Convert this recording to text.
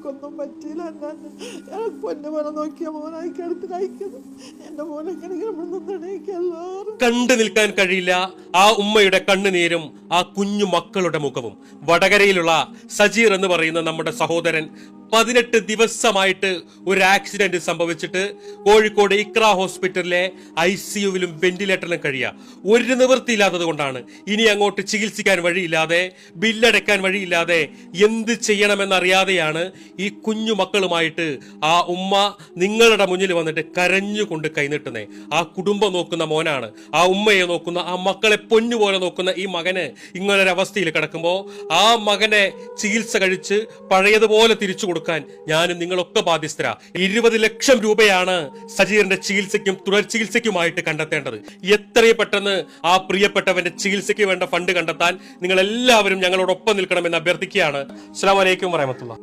എനിക്കൊന്നും പറ്റിയില്ല. ഞാൻ പൊന്നെ പോലെ നോക്കിയ മോനായിക്ക് അടുത്ത് കഴിക്കുന്നു. എന്റെ മോനൊക്കെ നിന്നണേക്കല്ലോ. കണ്ടു നിൽക്കാൻ കഴിയില്ല ആ ഉമ്മയുടെ കണ്ണുനീരും ആ കുഞ്ഞു മക്കളുടെ മുഖവും. വടകരയിലുള്ള സജീർ എന്ന് പറയുന്ന നമ്മുടെ സഹോദരൻ 18 ദിവസമായിട്ട് ഒരു ആക്സിഡന്റ് സംഭവിച്ചിട്ട് കോഴിക്കോട് ഇക്ര ഹോസ്പിറ്റലിലെ ICUവിലും വെന്റിലേറ്ററിലും കഴിയുക. ഒരു നിവൃത്തിയില്ലാത്തത് കൊണ്ടാണ്. ഇനി അങ്ങോട്ട് ചികിത്സിക്കാൻ വഴിയില്ലാതെ, ബില്ലടയ്ക്കാൻ വഴിയില്ലാതെ എന്ത് ചെയ്യണമെന്നറിയാതെയാണ് ഈ കുഞ്ഞു മക്കളുമായിട്ട് ആ ഉമ്മ നിങ്ങളുടെ മുന്നിൽ വന്നിട്ട് കരഞ്ഞുകൊണ്ട് കൈനീട്ടുന്നേ. ആ കുടുംബം നോക്കുന്ന മോനാണ്, ആ ഉമ്മയെ നോക്കുന്ന, ആ മക്കളെ പൊന്നുപോലെ നോക്കുന്ന ഈ മകന് ഇങ്ങനൊരവസ്ഥയിൽ കിടക്കുമ്പോൾ ആ മകനെ ചികിത്സ കഴിച്ച് പഴയതുപോലെ തിരിച്ചു കൊടുക്കാൻ ഞാനും നിങ്ങളൊക്കെ ബാധ്യസ്ഥരാ. 20 ലക്ഷം രൂപയാണ് സജീറിന്റെ ചികിത്സയ്ക്കും തുടർ ചികിത്സയ്ക്കുമായിട്ട് കണ്ടെത്തേണ്ടത്. എത്രയും പെട്ടെന്ന് ആ പ്രിയപ്പെട്ടവന്റെ ചികിത്സയ്ക്ക് വേണ്ട ഫണ്ട് കണ്ടെത്താൻ നിങ്ങൾ എല്ലാവരും ഞങ്ങളോടൊപ്പം നിൽക്കണമെന്ന് അഭ്യർത്ഥിക്കുകയാണ്. അസ്സലാമു അലൈക്കും വറഹ്മത്തുള്ളാഹി.